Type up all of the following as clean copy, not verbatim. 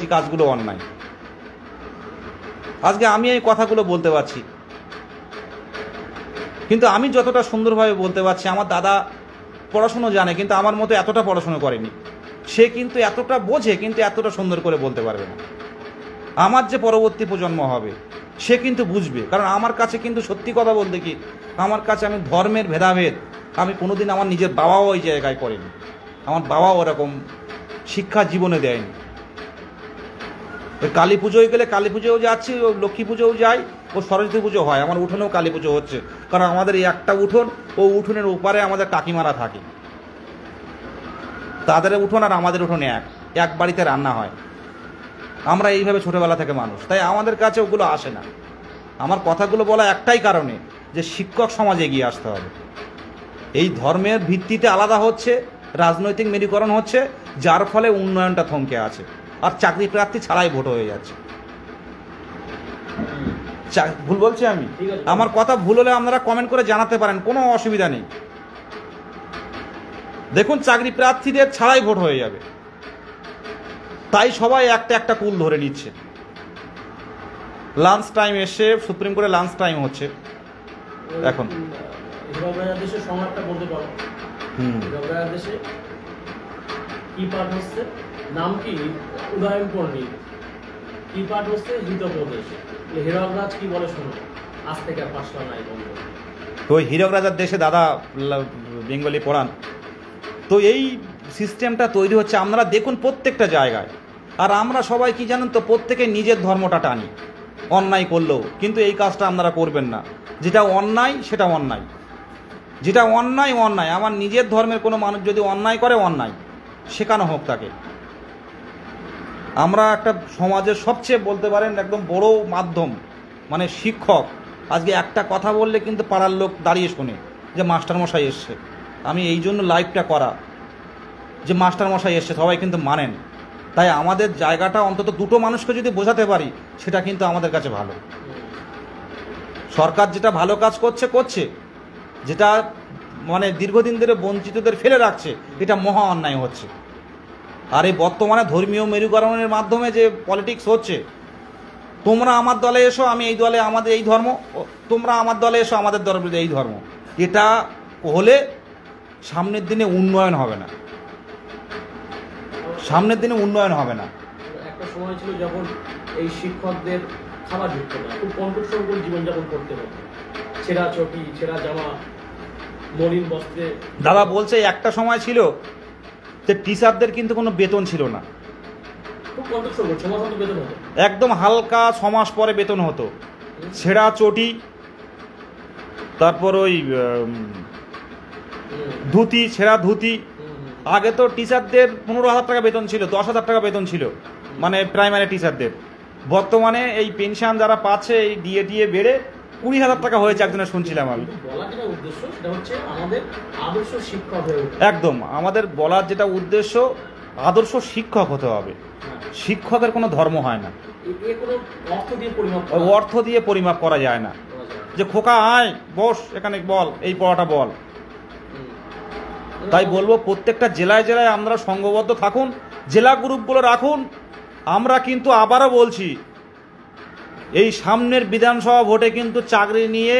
যে কাজগুলো অন্যায়। আজকে আমি এই কথাগুলো বলতে পারছি, কিন্তু আমি যতটা সুন্দরভাবে বলতে পারছি, আমার দাদা পড়াশুনো জানে কিন্তু আমার মতো এতটা পড়াশুনো করেনি। সে কিন্তু এতটা বোঝে কিন্তু এতটা সুন্দর করে বলতে পারবে না। আমার যে পরবর্তী প্রজন্ম হবে সে কিন্তু বুঝবে, কারণ আমার কাছে কিন্তু সত্যি কথা বলতে কি, আমার কাছে আমি ধর্মের ভেদাভেদ আমি কোনোদিন আমার নিজের বাবাও ওই জায়গায় করেনি। আমার বাবাও ওরকম শিক্ষা জীবনে দেয়নি। কালী পুজোয় গেলে কালী পুজোও যাচ্ছি, ও লক্ষ্মী পুজোও যাই, ও সরস্বতী পুজো হয়, আমার উঠোনেও কালী পুজো হচ্ছে, কারণ আমাদের এই একটা উঠোন, ও উঠোনের ওপারে আমাদের কাকিমারা থাকে, তাদের উঠোন আর আমাদের উঠোনে এক বাড়িতে রান্না হয়। আমরা এইভাবে ছোটোবেলা থেকে মানুষ, তাই আমাদের কাছে ওগুলো আসে না। আমার কথাগুলো বলা একটাই কারণে, যে শিক্ষক সমাজে এগিয়ে আসতে হবে। এই ধর্মের ভিত্তিতে আলাদা হচ্ছে, রাজনৈতিক মেরুকরণ হচ্ছে, যার ফলে উন্নয়নটা থমকে আছে, আর চাকরি প্রার্থী ছাড়াই ভোট হয়ে যাচ্ছে। ভুল বলছি আমি? আমার কথা ভুল হলে আপনারা কমেন্ট করে জানাতে পারেন, কোনো অসুবিধা নেই। দেখুন, চাকরি প্রার্থীদের ছাড়াই ভোট হয়ে যাবে, তাই সবাই একটা একটা কুল ধরে নিচ্ছে। লাঞ্চ টাইম এসে সুপ্রিম কোর্টে লাঞ্চ টাইম হচ্ছে এখন। দেশের সংলাপটা বলতে পারো, দেশে কি পাঠ হচ্ছে, নাম কি উদয়ন পণ্ডিত, কি পাঠ হচ্ছে হিতপ্রদেশ, হীরকরাজ কি বলে শোনো, আজ থেকে আর পাঠশালা নাই বন্ধ। তো হীরক রাজার দেশে দাদা বেঙ্গলি পড়ান, তো এই সিস্টেমটা তৈরি হচ্ছে আপনারা দেখুন প্রত্যেকটা জায়গায়। আর আমরা সবাই কি জানেন তো, প্রত্যেকে নিজের ধর্মটা টানি অন্যায় করলেও, কিন্তু এই কাজটা আপনারা করবেন না। যেটা অন্যায় সেটা অন্যায়, যেটা অন্যায় অন্যায়। আমার নিজের ধর্মের কোনো মানুষ যদি অন্যায় করে, অন্যায় শেখানো হোক তাকে। আমরা একটা সমাজের সবচেয়ে বলতে পারেন একদম বড় মাধ্যম মানে শিক্ষক। আজকে একটা কথা বললে কিন্তু পাড়ার লোক দাঁড়িয়ে শোনে যে মাস্টারমশাই এসছে। আমি এই জন্য লাইভটা করা, যে মাস্টারমশাই এসছে, সবাই কিন্তু মানেন। তাই আমাদের জায়গাটা অন্তত দুটো মানুষকে যদি বোঝাতে পারি, সেটা কিন্তু আমাদের কাছে ভালো। সরকার যেটা ভালো কাজ করছে, যেটা মানে দীর্ঘদিন ধরে বঞ্চিতদের ফেলে রাখছে, এটা মহা অন্যায় হচ্ছে। আর এই বর্তমানে ধর্মীয় মেরুকরণের মাধ্যমে যে পলিটিক্স হচ্ছে, তোমরা আমার দলে এসো, আমি এই দলে, আমাদের এই ধর্ম, তোমরা আমার দলে এসো, আমাদের দলে এই ধর্ম, এটা হলে সামনের দিনে উন্নয়ন হবে না। সামনের দিনে উন্নয়ন হবে না। একটা সময় ছিল যখন এই শিক্ষকদের খাবার ঢুকতো না, খুব কন্ট্রোল করে জীবনযাপন করতে হতো, ছেঁড়া চটি, ছেঁড়া জামা, মলিন বস্ত্রে। দাদা বলছে একটা সময় ছিল যে টিচারদের কিন্তু কোনো বেতন ছিল না, খুব কন্ট্রোল করে 6 মাস মতো বেতন হতো, একদম হালকা 6 মাস পরে বেতন হতো। ছেঁড়া চটি, তারপর ওই ধুতি, ছেঁড়া ধুতি। আগে তো টিচারদের 15,000 টাকা বেতন ছিল, 10,000 টাকা বেতন ছিল, মানে প্রাইমারি টিচারদের। বর্তমানে এই পেনশন যারা পাচ্ছে, এই দিয়ে বেড়ে 20,000 টাকা হয়েছে, একজনের শুনছিলাম আমি। বলার যেটা উদ্দেশ্য সেটা হচ্ছে আমাদের আদর্শ শিক্ষক হয়ে ওঠা। একদম, আমাদের বলার যেটা উদ্দেশ্য, আদর্শ শিক্ষক হতে হবে। শিক্ষকের কোনো ধর্ম হয় না, অর্থ দিয়ে পরিমাপ করা যায় না। যে খোকা আয় বস এখানে, বল এই পড়াটা বল। তাই বলবো প্রত্যেকটা জেলায় জেলায় আমরা সংঘবদ্ধ থাকুন, জেলা গ্রুপগুলো রাখুন। আমরা কিন্তু আবারও বলছি, এই সামনের বিধানসভা ভোটে কিন্তু চাকরি নিয়ে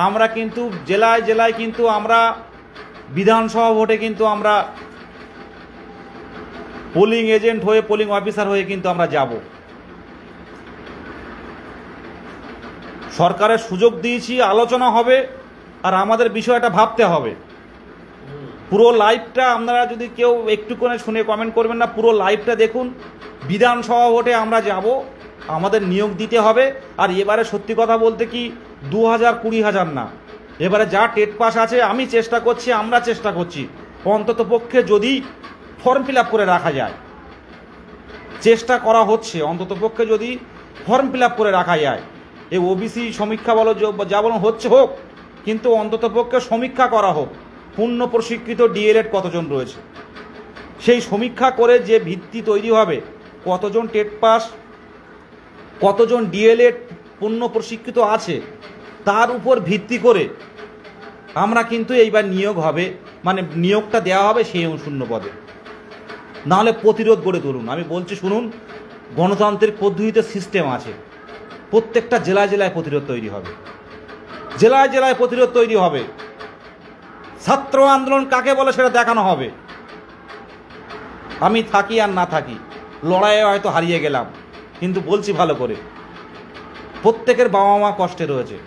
আমরা কিন্তু জেলায় জেলায় কিন্তু আমরা বিধানসভা ভোটে কিন্তু আমরা পোলিং এজেন্ট হয়ে, পোলিং অফিসার হয়ে কিন্তু আমরা যাব। সরকারের সুযোগ দিয়েছি, আলোচনা হবে, আর আমাদের বিষয়টা ভাবতে হবে। পুরো লাইভটা আপনারা যদি কেউ একটু করে শুনে কমেন্ট করবেন না, পুরো লাইভটা দেখুন। বিধানসভা ভোটে আমরা যাব, আমাদের নিয়োগ দিতে হবে। আর এবারে সত্যি কথা বলতে কি 2,000 20,000 না, এবারে যা টেট পাস আছে, আমি চেষ্টা করছি, আমরা চেষ্টা করছি, অন্তত পক্ষে যদি ফর্ম ফিল আপ করে রাখা যায়, চেষ্টা করা হচ্ছে, অন্তত পক্ষে যদি ফর্ম ফিল আপ করে রাখা যায়। এই ওবিসি সমীক্ষা বলো যা বলো হচ্ছে হোক, কিন্তু অন্তত পক্ষে সমীক্ষা করা হোক, পূর্ণ প্রশিক্ষিত ডিএলএড কতজন রয়েছে, সেই সমীক্ষা করে যে ভিত্তি তৈরি হবে, কতজন টেট পাস, কতজন ডিএলএড পূর্ণ প্রশিক্ষিত আছে, তার উপর ভিত্তি করে আমরা কিন্তু এইবার নিয়োগ হবে, মানে নিয়োগটা দেওয়া হবে সেই শূন্য পদে। নাহলে প্রতিরোধ গড়ে তুলুন। আমি বলছি শুনুন, গণতান্ত্রিক পদ্ধতিতে সিস্টেম আছে, প্রত্যেকটা জেলায় জেলায় প্রতিরোধ তৈরি হবে, জেলায় জেলায় প্রতিরোধ তৈরি হবে। ছাত্র আন্দোলন কাকে বলে সেটা দেখানো হবে। আমি থাকি আর না থাকি, লড়াইয়ে হয়তো হারিয়ে গেলাম, কিন্তু বলছি ভালো করে, প্রত্যেকের বাবা মা কষ্টে রয়েছে।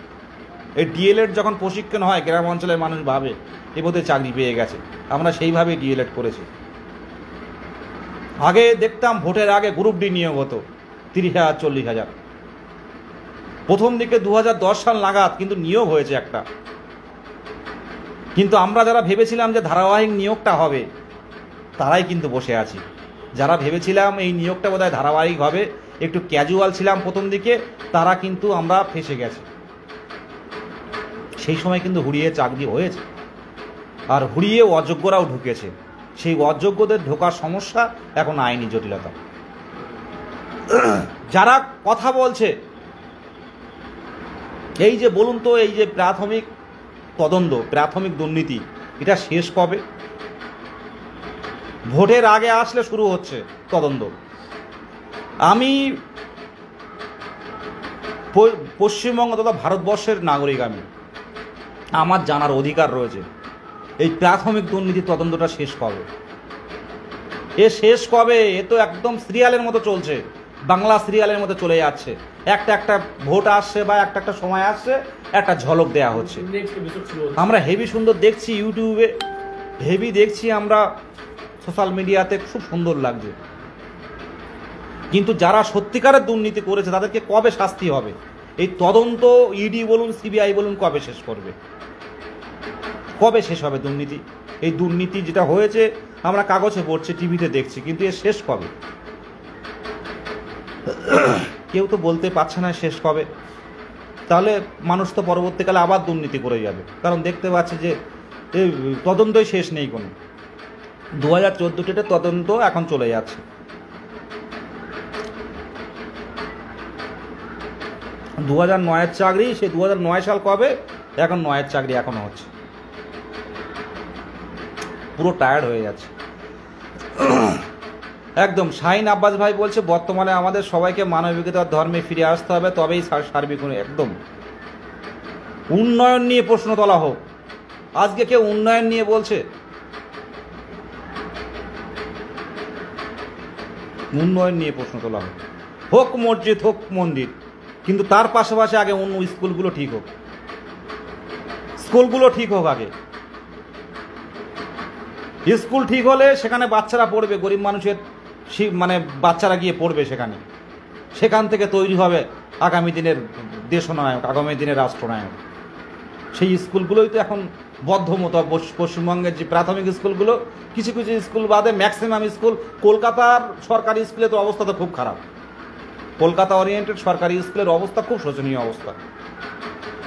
এই ডিএলএড যখন প্রশিক্ষণ হয়, গ্রাম অঞ্চলের মানুষ ভাবে এ বোধহয় চাকরি পেয়ে গেছে। আমরা সেইভাবেই ডিএলএড করেছি। আগে দেখতাম ভোটের আগে গ্রুপ ডি নিয়োগ হতো 30,000 40,000, প্রথম দিকে 2010 সাল নাগাদ কিন্তু নিয়োগ হয়েছে একটা। কিন্তু আমরা যারা ভেবেছিলাম যে ধারাবাহিক নিয়োগটা হবে, তারাই কিন্তু বসে আছি। যারা ভেবেছিলাম এই নিয়োগটা বোধহয় ধারাবাহিক হবে, একটু ক্যাজুয়াল ছিলাম প্রথম দিকে, তারা কিন্তু আমরা ফেঁসে গেছি। সেই সময় কিন্তু হুড়িয়ে চাকরি হয়েছে, আর হুড়িয়ে অযোগ্যরাও ঢুকেছে। সেই অযোগ্যদের ঢোকার সমস্যা এখন আইনি জটিলতা। যারা কথা বলছে, এই যে বলুন তো, এই যে প্রাথমিক তদন্ত, প্রাথমিক দুর্নীতি, এটা শেষ কবে? ভোটের আগে আসলে শুরু হচ্ছে তদন্ত। আমি পশ্চিমবঙ্গ তথা ভারতবর্ষের নাগরিক, আমার জানার অধিকার রয়েছে এই প্রাথমিক দুর্নীতি তদন্তটা শেষ কবে। এ শেষ কবে? এ তো একদম সিরিয়ালের মতো চলছে, বাংলা সিরিয়ালের মতো চলে যাচ্ছে। একটা ভোট আসছে বা একটা সময় আসছে, একটা ঝলক দেয়া হচ্ছে। আমরা হেভি সুন্দর দেখছি, ইউটিউবে হেভি দেখছি, আমরা সোশ্যাল মিডিয়াতে খুব সুন্দর লাগছে। কিন্তু যারা সত্যিকারের দুর্নীতি করেছে তাদেরকে কবে শাস্তি হবে? এই তদন্ত ইডি বলুন, সিবিআই বলুন, কবে শেষ করবে? কবে শেষ হবে দুর্নীতি? এই দুর্নীতি যেটা হয়েছে আমরা কাগজে পড়ছি, টিভিতে দেখছি, কিন্তু এর শেষ কবে? কেউ তো বলতে পারছে না শেষ কবে। তাহলে মানুষ তো পরবর্তীকালে আবার দুর্নীতি করে যাবে, কারণ দেখতে পাচ্ছে যে তদন্তই শেষ নেই কোনো। 2014 তদন্ত এখন চলে যাচ্ছে। 2009-এর চাকরি, সে 2009 সাল কবে, এখন 9-এর চাকরি এখনো হচ্ছে। পুরো টায়ার্ড হয়ে যাচ্ছে একদম। শাহিন আব্বাস ভাই বলছে বর্তমানে আমাদের সবাইকে মানবিকতার ধর্মে ফিরে আসতে হবে, তবেই সার্বিক একদম উন্নয়ন নিয়ে প্রশ্ন তোলা হোক। আজকে কেউ উন্নয়ন নিয়ে বলছে? উন্নয়ন নিয়ে প্রশ্ন তোলা হোক, হোক মসজিদ, হোক মন্দির, কিন্তু তার পাশাপাশি আগে অন্য স্কুলগুলো ঠিক হোক, স্কুলগুলো ঠিক হোক আগে। স্কুল ঠিক হলে সেখানে বাচ্চারা পড়বে, গরিব মানুষের মানে বাচ্চারা গিয়ে পড়বে সেখানে, সেখান থেকে তৈরি হবে আগামী দিনের দেশনায়ক, আগামী দিনের রাষ্ট্রনায়ক। সেই স্কুলগুলোই তো এখন বদ্ধমূত। পশ্চিমবঙ্গের যে প্রাথমিক স্কুলগুলো, কিছু কিছু স্কুল বাদে ম্যাক্সিমাম স্কুল, কলকাতার সরকারি স্কুলের তো অবস্থা তো খুব খারাপ। কলকাতা ওরিয়েন্টেড সরকারি স্কুলের অবস্থা খুব শোচনীয় অবস্থা।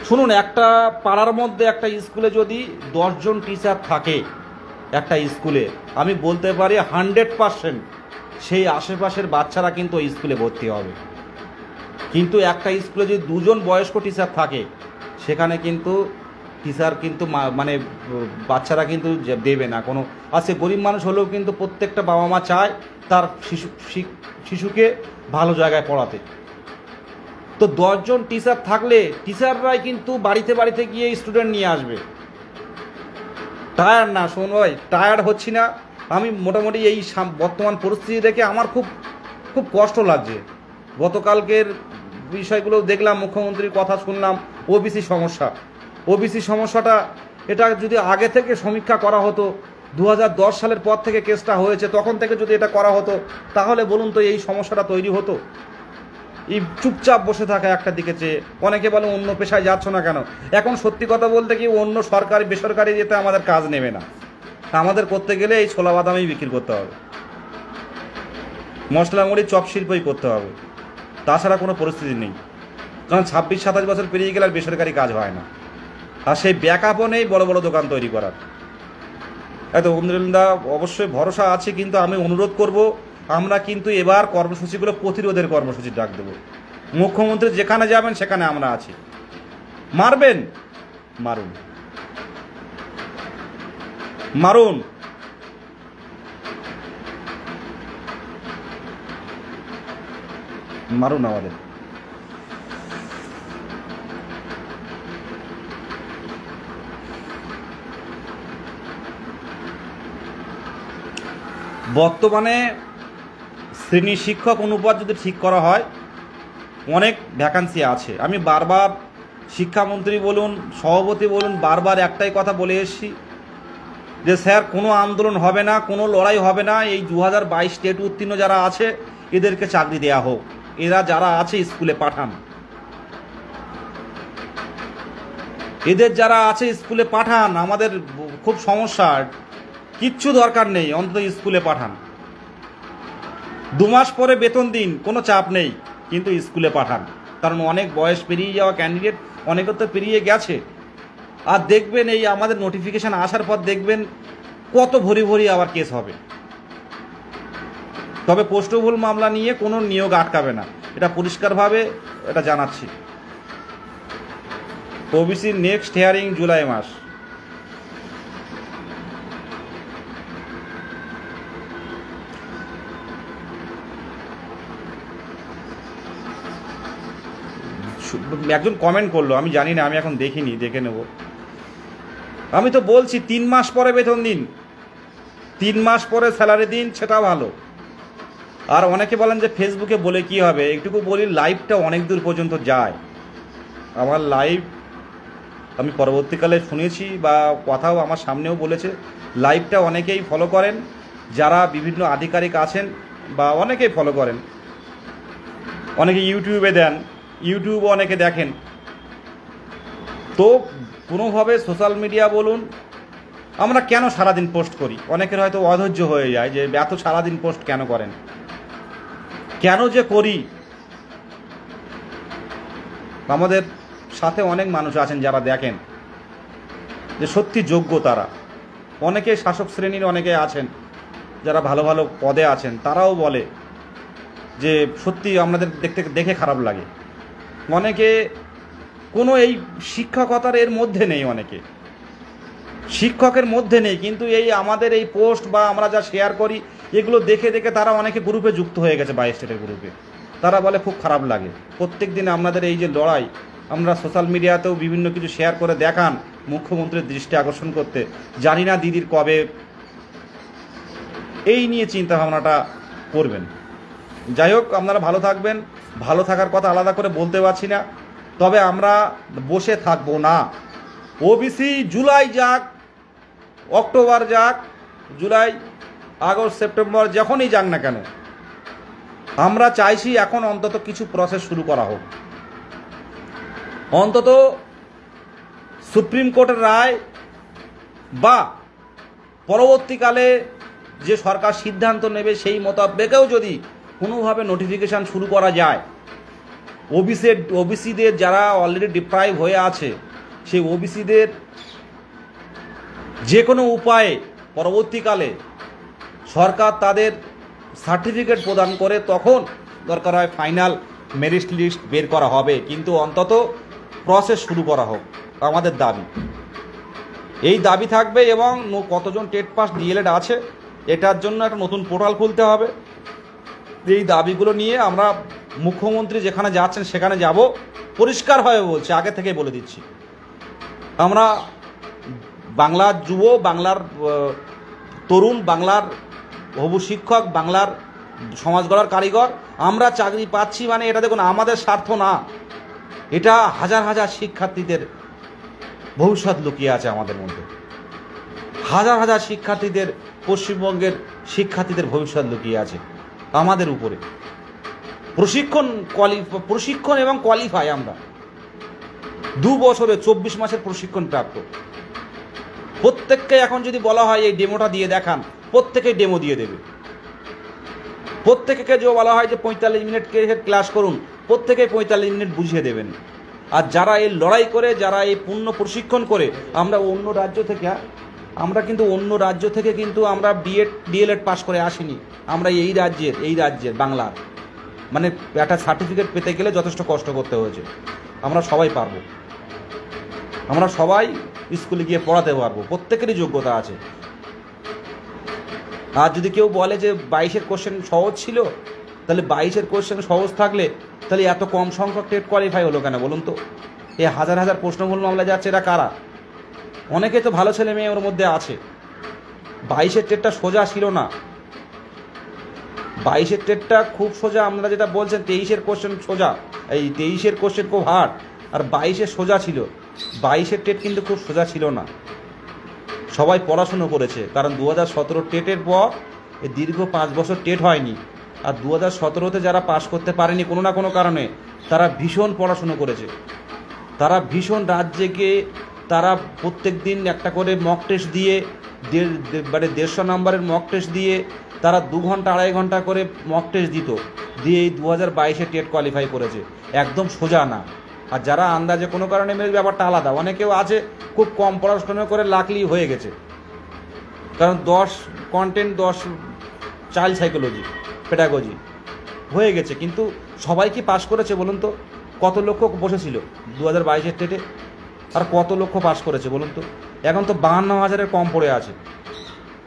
শুনুন, একটা পাড়ার মধ্যে একটা স্কুলে যদি 10 জন টিচার থাকে একটা স্কুলে, আমি বলতে পারি 100% সেই আশেপাশের বাচ্চারা কিন্তু ওই স্কুলে ভর্তি হবে। কিন্তু একটা স্কুলে যদি 2 জন বয়স্ক টিচার থাকে, সেখানে কিন্তু টিচার কিন্তু মানে বাচ্চারা কিন্তু দেবে না কোনো। আজকে গরিব মানুষ হলেও কিন্তু প্রত্যেকটা বাবা মা চায় তার শিশুকে ভালো জায়গায় পড়াতে। তো 10 জন টিচার থাকলে টিচাররাই কিন্তু বাড়িতে বাড়িতে গিয়ে স্টুডেন্ট নিয়ে আসবে। টায়ার্ড না, শোন ভাই, টায়ার্ড হচ্ছি না আমি। মোটামুটি এই বর্তমান পরিস্থিতি দেখে আমার খুব খুব কষ্ট লাগছে। গতকালকের বিষয়গুলো দেখলাম, মুখ্যমন্ত্রীর কথা শুনলাম, ওবিসি সমস্যাটা এটা যদি আগে থেকে সমীক্ষা করা হতো, 2010 সালের পর থেকে কেসটা হয়েছে, তখন থেকে যদি এটা করা হতো, তাহলে বলুন তো এই সমস্যাটা তৈরি হতো? এই চুপচাপ বসে থাকা একটা দিকে চেয়ে। অনেকে বলে অন্য পেশায় যাচ্ছ না কেন? এখন সত্যি কথা বলতে কি, অন্য সরকারি বেসরকারি যেতে আমাদের কাজ নেবে না। আমাদের করতে গেলে এই ছোলা বাদামই বিক্রি করতে হবে, মশলা মুড়ি চপ শিল্পই করতে হবে, তাছাড়া কোনো পরিস্থিতি নেই। কারণ 26-27 বছর পেরিয়ে গেলে আর বেসরকারি কাজ হয় না, আর সেই ব্যাকআপও নেই বড় বড় দোকান তৈরি করার। এত আলহামদুলিল্লাহ অবশ্যই ভরসা আছে, কিন্তু আমি অনুরোধ করব, আমরা কিন্তু এবার কর্মসূচিগুলো প্রতিরোধের কর্মসূচি ডাক দেব। মুখ্যমন্ত্রী যেখানে যাবেন সেখানে আমরা আছি। মারবেন, মারুন, মারুন। মারুন আমাদের। বর্তমানে শ্রেণী শিক্ষক অনুপাত যদি ঠিক করা হয় অনেক ভ্যাকান্সি আছে। আমি বারবার শিক্ষামন্ত্রী বলুন, সভাপতি বলুন, বারবার একটাই কথা বলে এসেছি যে স্যার কোনো আন্দোলন হবে না, কোনো লড়াই হবে না, এই 2022 টেট উত্তীর্ণ যারা আছে এদেরকে চাকরি দেয়া হোক, এরা যারা আছে স্কুলে পাঠান, এদের যারা আছে স্কুলে পাঠান। আমাদের খুব সমস্যা, কিচ্ছু দরকার নেই, অন্তত স্কুলে পাঠান। 2 মাস পরে বেতন দিন, কোনো চাপ নেই, কিন্তু স্কুলে পাঠান। কারণ অনেক বয়স পেরিয়ে যাওয়া ক্যান্ডিডেট অনেকের তো পেরিয়ে গেছে। আর দেখবেন এই আমাদের নোটিফিকেশান আসার পর দেখবেন কত ভরি ভরি আবার কেস হবে। তবে পোস্টভুল মামলা নিয়ে কোনো নিয়োগ আটকাবে না, এটা পরিষ্কারভাবে এটা জানাচ্ছি। ওবিসির নেক্সট হিয়ারিং জুলাই মাস। একজন কমেন্ট করলো, আমি জানি না, আমি এখন দেখিনি, দেখে নেব। আমি তো বলছি 3 মাস পরে বেতন দিন, 3 মাস পরে স্যালারি দিন, সেটা ভালো। আর অনেকে বলেন যে ফেসবুকে বলে কি হবে, একটুকু বলি, লাইভটা অনেক দূর পর্যন্ত যায়। আমার লাইভ আমি পরবর্তীকালে শুনেছি বা কথাও আমার সামনেও বলেছে, লাইভটা অনেকেই ফলো করেন, যারা বিভিন্ন আধিকারিক আছেন বা অনেকেই ফলো করেন, অনেকে ইউটিউবে দেন, ইউটিউবও অনেকে দেখেন। তো কোনোভাবে সোশ্যাল মিডিয়া বলুন, আমরা কেন সারাদিন পোস্ট করি, অনেকের হয়তো অধৈর্য হয়ে যায় যে এত সারাদিন পোস্ট কেন করেন, কেন যে করি। আমাদের সাথে অনেক মানুষ আছেন যারা দেখেন যে সত্যি যোগ্য, তারা অনেকে শাসক শ্রেণীর অনেকে আছেন যারা ভালো ভালো পদে আছেন, তারাও বলে যে সত্যি আমাদের দেখে খারাপ লাগে। অনেকে কোনো এই শিক্ষকতার এর মধ্যে নেই, অনেকে শিক্ষকের মধ্যে নেই, কিন্তু এই আমাদের এই পোস্ট বা আমরা যা শেয়ার করি এগুলো দেখে দেখে তারা অনেকে গ্রুপে যুক্ত হয়ে গেছে, 22 স্টেটের গ্রুপে। তারা বলে খুব খারাপ লাগে। প্রত্যেক দিন আমাদের এই যে লড়াই, আমরা সোশ্যাল মিডিয়াতেও বিভিন্ন কিছু শেয়ার করে দেখান মুখ্যমন্ত্রীর দৃষ্টি আকর্ষণ করতে, জানি না দিদির কবে এই নিয়ে চিন্তা ভাবনাটা করবেন। যাই হোক, আপনারা ভালো থাকবেন। ভালো থাকার কথা আলাদা করে বলতে পারছি না, তবে আমরা বসে থাকবো না। ওবিসি জুলাই যাক, অক্টোবর যাক, জুলাই, আগস্ট, সেপ্টেম্বর, যখনই যাক না কেন, আমরা চাইছি এখন অন্তত কিছু প্রসেস শুরু করা হোক। অন্তত সুপ্রিম কোর্টের রায় বা পরবর্তীকালে যে সরকার সিদ্ধান্ত নেবে সেই মোতাবেকেও যদি কোনোভাবে নোটিফিকেশান শুরু করা যায়, ওবিসিদের যারা অলরেডি ডিপ্রাইভ হয়ে আছে সেই ওবিসিদের যে কোনো উপায়ে পরবর্তীকালে সরকার তাদের সার্টিফিকেট প্রদান করে, তখন দরকার হয় ফাইনাল মেরিট লিস্ট বের করা হবে, কিন্তু অন্তত প্রসেস শুরু করা হোক, আমাদের দাবি। এই দাবি থাকবে। এবং কতজন টেট পাস ডিএলএড আছে এটার জন্য একটা নতুন পোর্টাল খুলতে হবে। এই দাবিগুলো নিয়ে আমরা মুখ্যমন্ত্রী যেখানে যাচ্ছেন সেখানে যাব, পরিষ্কারভাবে বলছি, আগে থেকে বলে দিচ্ছি। আমরা বাংলার যুব, বাংলার তরুণ, বাংলার হবু শিক্ষক, বাংলার সমাজ গড়ার কারিগর, আমরা চাকরি পাচ্ছি মানে এটা দেখুন আমাদের স্বার্থ না, এটা হাজার হাজার শিক্ষার্থীদের ভবিষ্যৎ লুকিয়ে আছে আমাদের মধ্যে। হাজার হাজার শিক্ষার্থীদের, পশ্চিমবঙ্গের শিক্ষার্থীদের ভবিষ্যৎ লুকিয়ে আছে আমাদের উপরে। প্রশিক্ষণ এবং কোয়ালিফাই আমরা 2 বছরে 24 মাসের প্রশিক্ষণ প্রাপ্ত। প্রত্যেককে এখন যদি বলা হয় এই ডেমোটা দিয়ে দেখান, প্রত্যেকে ডেমো দিয়ে দেবে। প্রত্যেককে যে বলা হয় যে 45 মিনিট ক্লাস করুন, প্রত্যেকে 45 মিনিট বুঝিয়ে দেবেন। আর যারা এই লড়াই করে, যারা এই পূর্ণ প্রশিক্ষণ করে, আমরা অন্য রাজ্য থেকে, কিন্তু আমরা বিএড ডিএলএড পাস করে আসিনি। আমরা এই রাজ্যের বাংলার মানে একটা সার্টিফিকেট পেতে গেলে যথেষ্ট কষ্ট করতে হয়েছে। আমরা সবাই পারবো, আমরা সবাই স্কুলে গিয়ে পড়াতে পারবো, প্রত্যেকেরই যোগ্যতা আছে। আর যদি কেউ বলে যে 22-এর কোশ্চেন সহজ ছিল, তাহলে 22-এর কোশ্চেন সহজ থাকলে তাহলে এত কম সংখ্যক টেট কোয়ালিফাই হলো কেন বলুন তো? এ হাজার হাজার প্রশ্নমূল মামলা যাচ্ছে, এটা কারা? অনেকে তো ভালো ছেলে মেয়ে ওর মধ্যে আছে। 22-এর টেটটা সোজা ছিল না, 22-এর টেটটা খুব সোজা। আপনারা যেটা বলছেন 23-এর কোশ্চেন সোজা, এই 23-এর কোশ্চেন খুব হার্ড, আর 22-এর সোজা ছিল। 22-এর টেট কিন্তু খুব সোজা ছিল না। সবাই পড়াশুনো করেছে, কারণ 2017 টেটের পর এই দীর্ঘ 5 বছর টেট হয়নি। আর 2017-তে যারা পাশ করতে পারেনি কোনো না কোনো কারণে, তারা ভীষণ পড়াশুনো করেছে, তারা ভীষণ রাত জেগে তারা প্রত্যেক দিন একটা করে মক টেস্ট দিয়ে, 150 নাম্বারের মক টেস্ট দিয়ে তারা 2 ঘন্টা 2.5 ঘন্টা করে মক টেস্ট দিত, দিয়ে এই 2022-এ টেট কোয়ালিফাই করেছে। একদম সোজা না। আর যারা আন্দাজে কোনো কারণে মেরে, ব্যাপারটা আলাদা। অনেকেও আছে খুব কম পড়াশোনা করে লাকলি হয়ে গেছে, কারণ 10 কন্টেন্ট, 10 চাইল্ড সাইকোলজি, পেডাগজি হয়ে গেছে। কিন্তু সবাই কি পাশ করেছে বলুন তো? কত লক্ষ বসেছিল 2022-এর টেটে, আর কত লক্ষ পাশ করেছে বলুন তো? এখন তো 52,000-এর কম পড়ে আছে,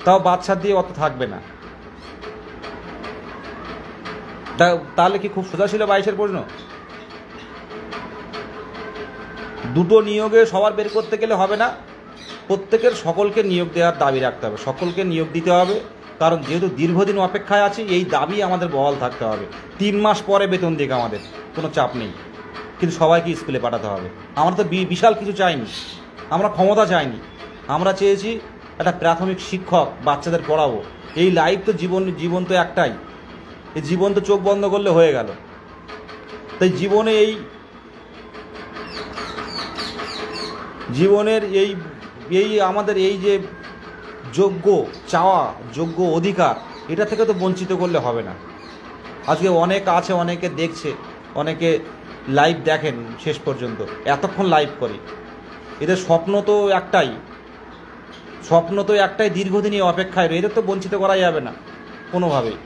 তাও বাচ্চা দিয়ে অত থাকবে না। তাহলে কি খুব সোজা ছিল 22-এর প্রশ্ন? দুটো নিয়োগে সবার বের করতে গেলে হবে না, প্রত্যেকের সকলকে নিয়োগ দেওয়ার দাবি রাখতে হবে, সকলকে নিয়োগ দিতে হবে। কারণ যেহেতু দীর্ঘদিন অপেক্ষায় আছি, এই দাবি আমাদের বহাল থাকতে হবে। 3 মাস পরে বেতন দিক, আমাদের কোনো চাপ নেই, কিন্তু সবাইকে স্কুলে পাঠাতে হবে। আমরা তো বিশাল কিছু চাইনি, আমরা ক্ষমতা চাইনি, আমরা চেয়েছি একটা প্রাথমিক শিক্ষক, বাচ্চাদের পড়াবো। এই লাইফ তো জীবন তো একটাই, এই জীবন তো চোখ বন্ধ করলে হয়ে গেল। তাই জীবনের এই আমাদের এই যে যোগ্য চাওয়া, যোগ্য অধিকার, এটা থেকে তো বঞ্চিত করলে হবে না। আজকে অনেক আছে, অনেকে দেখছে, অনেকে লাইভ দেখেন শেষ পর্যন্ত, এতক্ষণ লাইভ করে। এদের স্বপ্ন তো একটাই, দীর্ঘদিনই অপেক্ষায় রয়ে, এদের তো বঞ্চিত করা যাবে না কোনোভাবেই।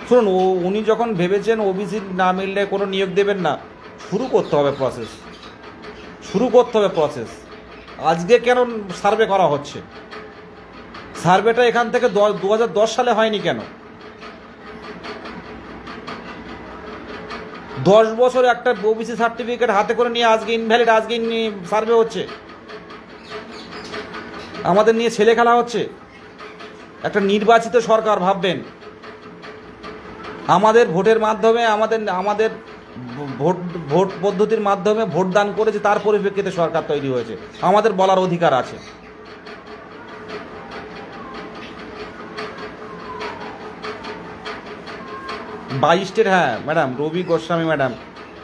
শুনুন, উনি যখন ভেবেছেন ওবিসি না মিললে কোনো নিয়োগ দেবেন না, শুরু করতে হবে প্রসেস। আজকে কেন সার্ভে করা হচ্ছে? সার্ভেটা এখান থেকে 2010 সালে হয়নি কেন? 10 বছর একটা ওবিসি সার্টিফিকেট হাতে করে নিয়ে আজকে ইনভ্যালিড, আজকে সার্ভে হচ্ছে, আমাদের নিয়ে ছেলে খেলা হচ্ছে। একটা নির্বাচিত সরকার, ভাববেন, আমাদের ভোটের মাধ্যমে, আমাদের ভোট পদ্ধতির মাধ্যমে ভোট দান করেছে, তার পরিপ্রেক্ষিতে সরকার তৈরি হয়েছে, আমাদের বলার অধিকার আছে। বাইশটের, হ্যাঁ ম্যাডাম, রবি গোস্বামী ম্যাডাম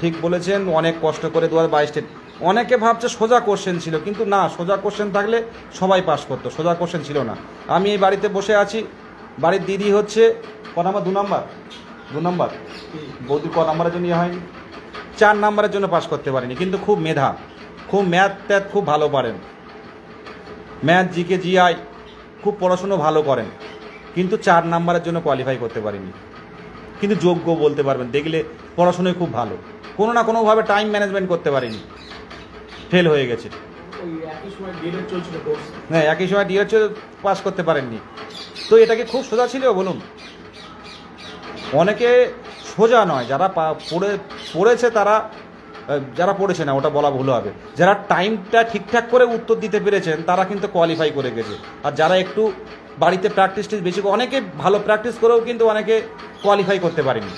ঠিক বলেছেন, অনেক কষ্ট করে 2022 অনেকে ভাবছে সোজা কোশ্চেন ছিল, কিন্তু না, সোজা কোশ্চেন থাকলে সবাই পাস করতো, সোজা কোশ্চেন ছিল না। আমি এই বাড়িতে বসে আছি, বাড়ির দিদি হচ্ছে ক নাম্বার, 2 নাম্বার বৌদি ক নাম্বারের জন্য হয়নি, 4 নাম্বারের জন্য পাস করতে পারিনি। কিন্তু খুব মেধা, খুব ম্যাথ খুব ভালো পারেন, ম্যাথ, জিকে, জিআই খুব পড়াশুনো ভালো করেন, কিন্তু 4 নাম্বারের জন্য কোয়ালিফাই করতে পারিনি। কিন্তু যোগ্য বলতে পারবেন, দেখলে পড়াশোনায় খুব ভালো, কোনো না কোনোভাবে টাইম ম্যানেজমেন্ট করতে পারিনি, ফেল হয়ে গেছে। হ্যাঁ, একই সময় ডিএড পাস করতে পারেননি। তো এটা কি খুব সোজা ছিল বলুন? অনেকে সোজা নয়, যারা পড়েছে তারা, যারা পড়েছে না ওটা বলা ভুল হবে, যারা টাইমটা ঠিকঠাক করে উত্তর দিতে পেরেছেন তারা কিন্তু কোয়ালিফাই করে গেছে। আর যারা একটু বাড়িতে প্র্যাকটিস বেশি, অনেকে ভালো প্র্যাকটিস করেও কিন্তু অনেকে কোয়ালিফাই করতে পারেনি।